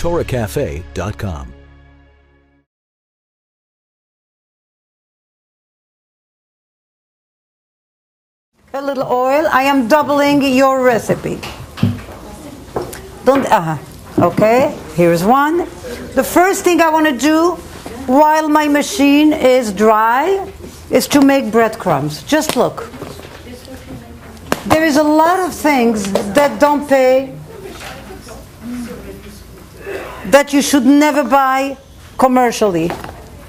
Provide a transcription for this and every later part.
TorahCafe.com. A little oil. I am doubling your recipe. Don't. Okay. Here's one. The first thing I want to do while my machine is dry is to make breadcrumbs. Just look. There is a lot of things that don't pay, that you should never buy commercially.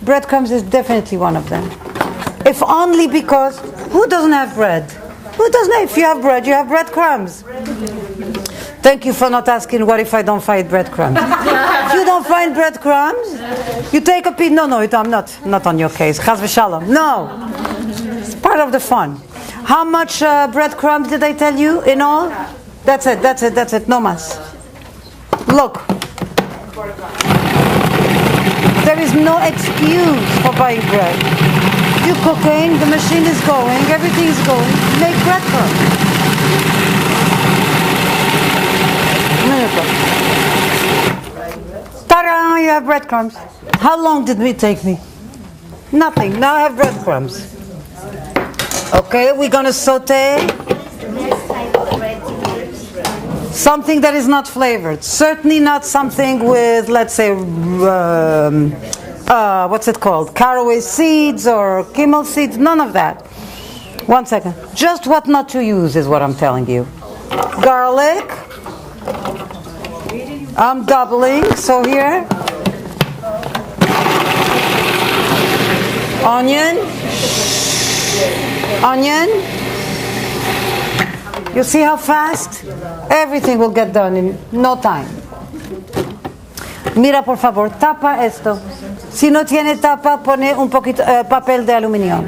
Breadcrumbs is definitely one of them. If only because who doesn't have bread? Who doesn't have? If you have bread, you have breadcrumbs. Thank you for not asking what if I don't find breadcrumbs. If you don't find breadcrumbs, you take a piece. No, I'm not on your case. Chas v'shalom. No. It's part of the fun. How much breadcrumbs did I tell you in all? That's it. No mas. Look. There is no excuse for buying bread. You're cooking, the machine is going, everything is going. Make breadcrumbs. Ta-da! You have breadcrumbs. How long did it take me? Nothing. Now I have breadcrumbs. Okay, we're going to saute something that is not flavored. Certainly not something with, let's say, what's it called? Caraway seeds or Kimmel seeds? None of that. 1 second. Just what not to use is what I'm telling you. Garlic. I'm doubling. So here. Onion. You see how fast? Everything will get done in no time. Mira, por favor, tapa esto. Si no tiene tapa, pone un poquito papel de aluminio.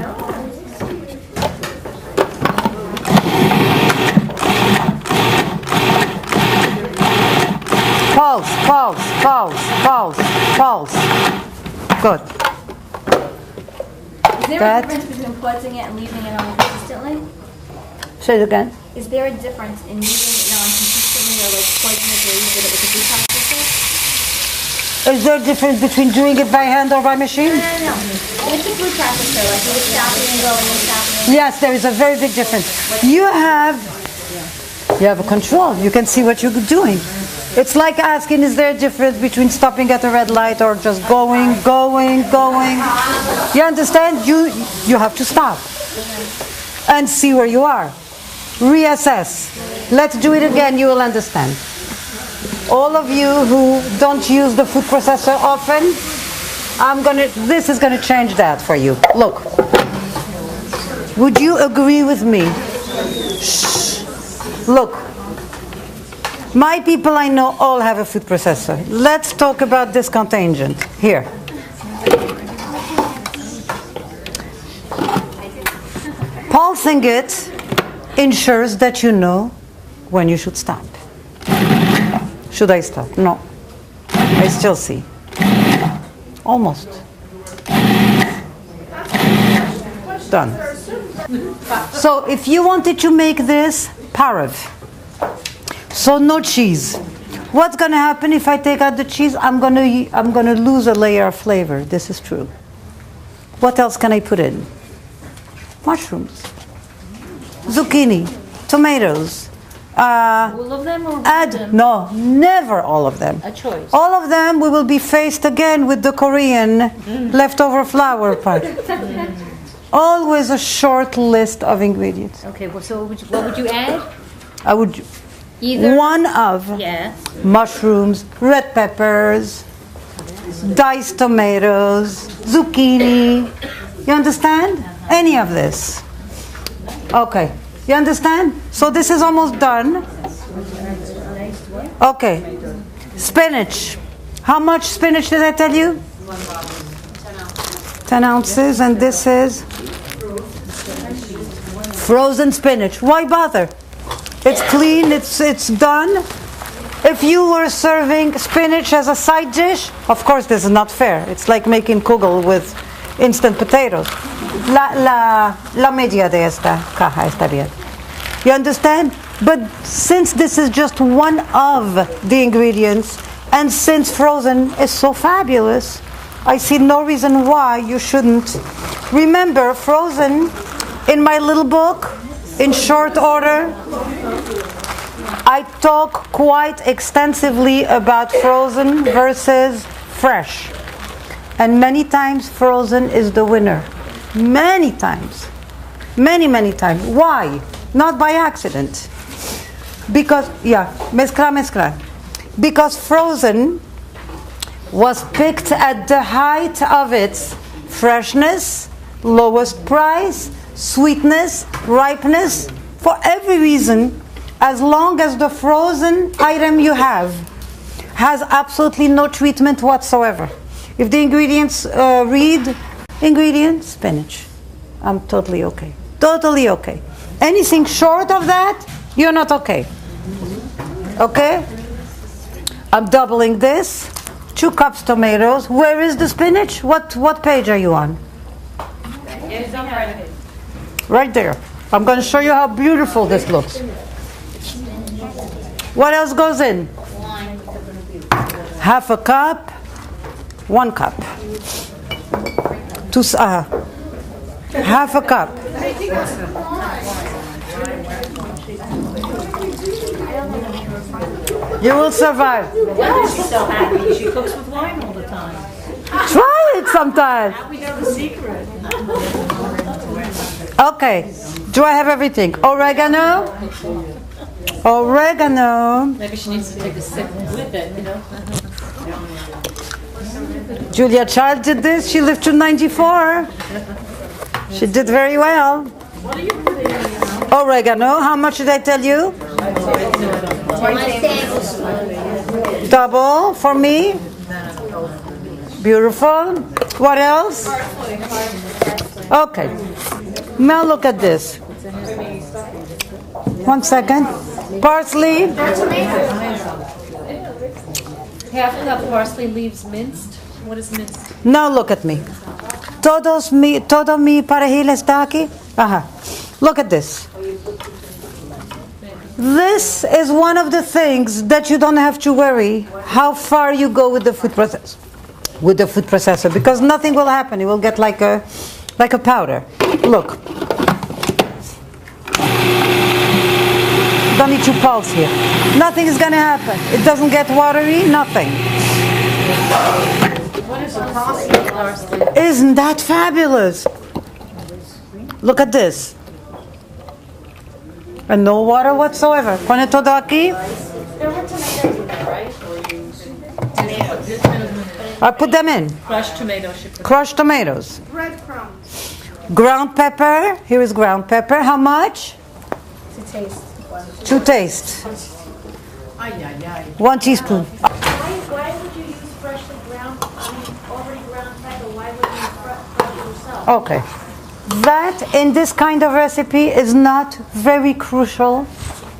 Pulse. Good. Is there a difference between putting it and leaving it on consistently? Say it again. Is there a difference in leaving it on consistently or like putting it or using it with a food processor? Is there a difference between doing it by hand or by machine? No. With the food processor, like with stopping and going and stopping. Yes, there is a very big difference. You have a control. You can see what you're doing. It's like asking, is there a difference between stopping at a red light or just going? You understand? You have to stop and see where you are. Reassess. Let's do it again, you will understand. All of you who don't use the food processor often, this is gonna change that for you. Look. Would you agree with me? Shh. Look. My people I know all have a food processor. Let's talk about this contingent. Here. Pulsing it ensures that you know when you should stop. Should I stop? No. I still see. Almost. Done. So if you wanted to make this pareve, so no cheese. What's going to happen if I take out the cheese? I'm going to lose a layer of flavor. This is true. What else can I put in? Mushrooms, zucchini, tomatoes. All of them or No, never all of them. A choice. All of them we will be faced again with the Korean leftover flour part. Always a short list of ingredients. Okay, well, so what would you add? I would Either one of mushrooms, red peppers, diced tomatoes, zucchini. You understand? Any of this. Okay. You understand? So this is almost done. Okay. Spinach. How much spinach did I tell you? 10 ounces. And this is frozen spinach. Why bother? It's clean, it's done. If you were serving spinach as a side dish, of course this is not fair. It's like making kugel with instant potatoes. La media de esta caja está bien. You understand? But since this is just one of the ingredients, And since frozen is so fabulous, I see no reason why you shouldn't. Remember, frozen, in my little book, in short order, I talk quite extensively about frozen versus fresh. And many times frozen is the winner. Many times. Many, many times. Why? Not by accident. Because, mezcla. Because frozen was picked at the height of its freshness, lowest price, sweetness, ripeness, for every reason, as long as the frozen item you have has absolutely no treatment whatsoever. If the ingredients read ingredients, spinach, I'm totally okay. Totally okay. Anything short of that, you're not okay. Okay? I'm doubling this. 2 cups tomatoes. Where is the spinach? What page are you on? Right there. I'm going to show you how beautiful this looks. What else goes in? Half a cup. 1 cup. Half a cup. You will survive. She's so happy. She cooks with wine all the time. Try it sometime. Now we know the secret. Okay. Do I have everything? Oregano. Oregano. Maybe she needs to take a sip with it, you know? Julia Child did this. She lived to 94. She did very well. What are you putting in? Oregano. How much did I tell you? 1 tablespoon. Double for me. Beautiful. What else? Okay. Now look at this. 1 second. Parsley. Half a cup parsley leaves minced. What is minced? Now look at me. Todo mi perejil está aquí. Look at this. This is one of the things that you don't have to worry how far you go with the food process. With the food processor, because nothing will happen. It will get like a powder. Look. Don't need to pulse here. Nothing is going to happen. It doesn't get watery. Nothing. What is parsley? Isn't that fabulous? Look at this. And no water whatsoever. Pone todo aquí. There were tomatoes in there, right? I put them in. Crushed tomatoes. Crushed tomatoes. Breadcrumbs. Ground pepper. Here is ground pepper. How much? To taste. To taste. 1 teaspoon. Why would you use freshly ground, already ground pepper? Why would you crush it yourself? Okay. That in this kind of recipe is not very crucial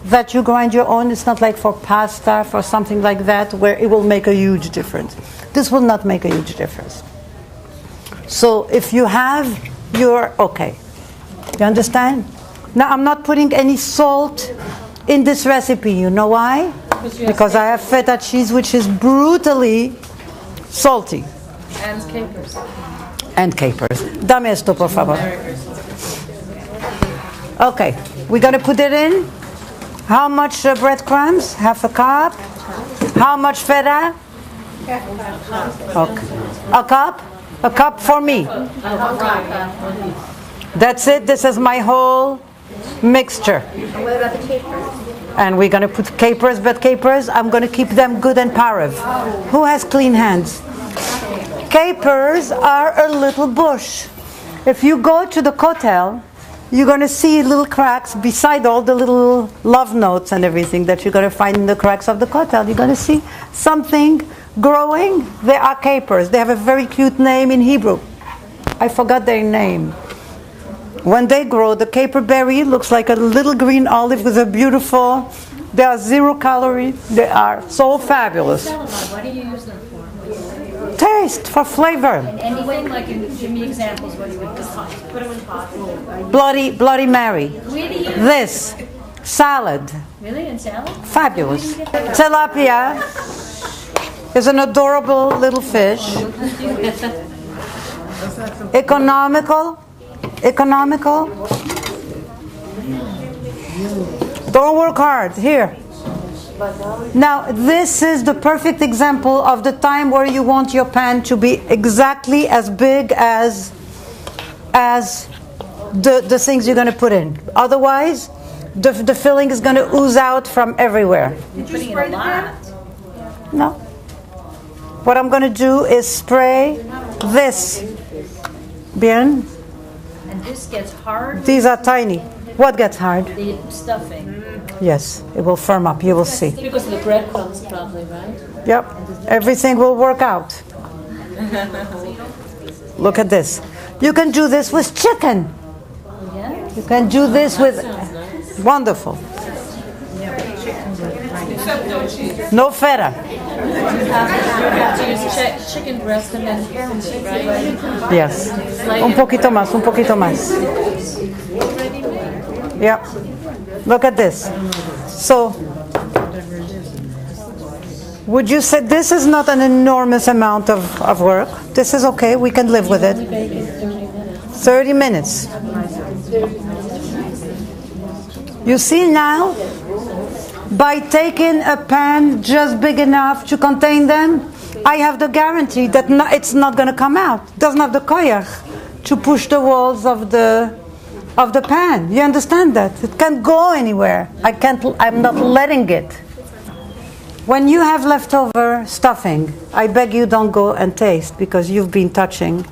that you grind your own. It's not like for pasta, for something like that, where it will make a huge difference. This will not make a huge difference. So if you have, you're okay. You understand? Now I'm not putting any salt in this recipe. You know why? Because I have feta cheese, which is brutally salty. And capers. And capers. Dame esto, por favor. Okay, we're going to put it in. How much breadcrumbs? Half a cup. How much feta? Okay. A cup? A cup for me. That's it. This is my whole mixture. And what about the capers? And we're going to put capers, but capers, I'm going to keep them good and parav. Who has clean hands? Capers are a little bush. If you go to the kotel, you're going to see little cracks beside all the little love notes and everything that you're going to find in the cracks of the kotel. You're going to see something growing. They are capers. They have a very cute name in Hebrew. I forgot their name. When they grow, the caper berry looks like a little green olive with a beautiful, they are 0 calories. They are so fabulous. What do you use them for? Taste, for flavor. Anything like, give me examples what you would put them in pot. Bloody Mary. Where do you This. Salad. really in salad? Fabulous. Tilapia. is an adorable little fish. Economical. Don't work hard. Here. Now, this is the perfect example of the time where you want your pan to be exactly as big as the things you're going to put in. Otherwise, the filling is going to ooze out from everywhere. You're putting in a lot. No. What I'm going to do is spray this. Bien. And this gets hard. These are tiny. What gets hard? The stuffing. Yes, it will firm up. You will see. Because of the breadcrumbs, probably, right? Yep. Everything will work out. Look at this. You can do this with chicken. Yeah. You can do this with... Wonderful. No feta. You have to use chicken breast and then right? Yes. Un poquito más, un poquito más. Yeah. Look at this. So, would you say this is not an enormous amount of work? This is okay, we can live with it. 30 minutes. You see now, by taking a pan just big enough to contain them, I have the guarantee that it's not going to come out. It doesn't have the koyach to push the walls of the pan. You understand that? It can't go anywhere. I'm not letting it. When you have leftover stuffing, I beg you don't go and taste because you've been touching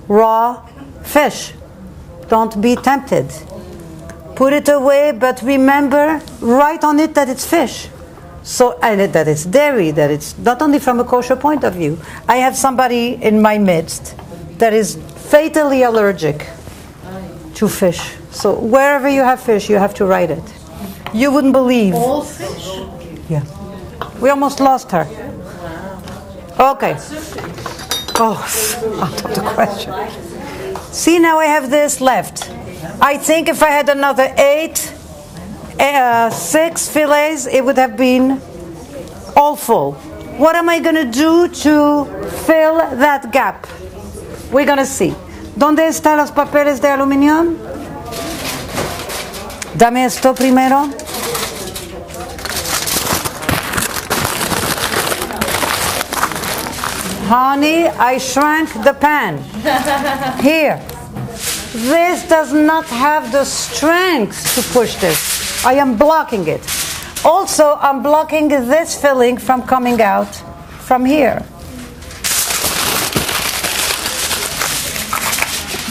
raw fish. Don't be tempted. Put it away, but remember, write on it that it's fish. So, and that it's dairy, that it's not only from a kosher point of view. I have somebody in my midst that is fatally allergic to fish. So wherever you have fish, you have to write it. You wouldn't believe. All fish? Yeah. We almost lost her. Okay. Oh, out of the question. See, now I have this left. I think if I had another 6 fillets, it would have been all full. What am I going to do to fill that gap? We're going to see. ¿Dónde están los papeles de aluminio? Dame esto primero. Honey, I shrank the pan. Here. This does not have the strength to push this. I am blocking it. Also, I'm blocking this filling from coming out from here.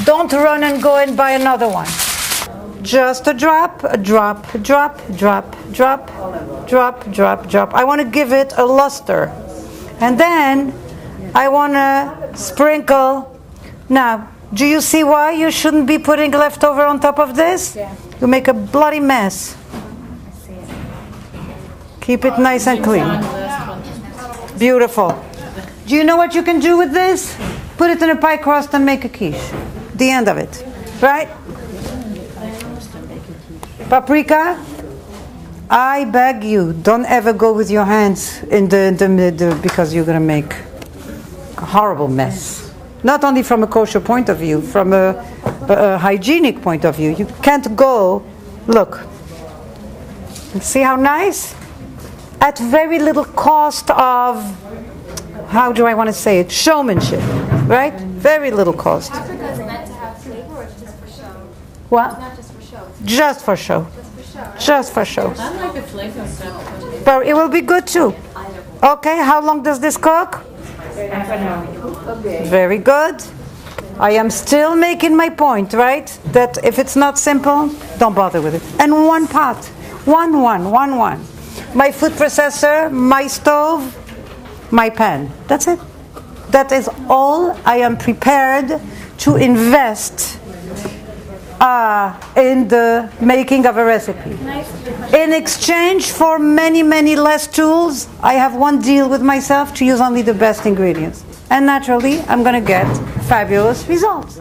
Don't run and go and buy another one. Just a drop, a drop, a drop, drop, drop, drop, drop, drop. I want to give it a luster. And then I want to sprinkle. Now, do you see why you shouldn't be putting leftover on top of this? Yeah. You make a bloody mess. I see it. Keep it nice and clean. Beautiful. Do you know what you can do with this? Put it in a pie crust and make a quiche. The end of it. Right? Paprika, I beg you, don't ever go with your hands in the because you're going to make a horrible mess. Not only from a kosher point of view, from a hygienic point of view. You can't go, look. See how nice? At very little cost of, how do I want to say it, showmanship, right? Very little cost. Paprika is meant to have flavor, or it's just for show? What? Not just for show. Just for show. Just for show. Just for show. I like the flavor stuff. But it will be good too. Okay, how long does this cook? Half an hour. Very good. I am still making my point, right? That if it's not simple, don't bother with it. And one pot. One. My food processor, my stove, my pan. That's it. That is all I am prepared to invest in the making of a recipe. In exchange for many, many less tools, I have one deal with myself to use only the best ingredients. And naturally, I'm going to get fabulous results.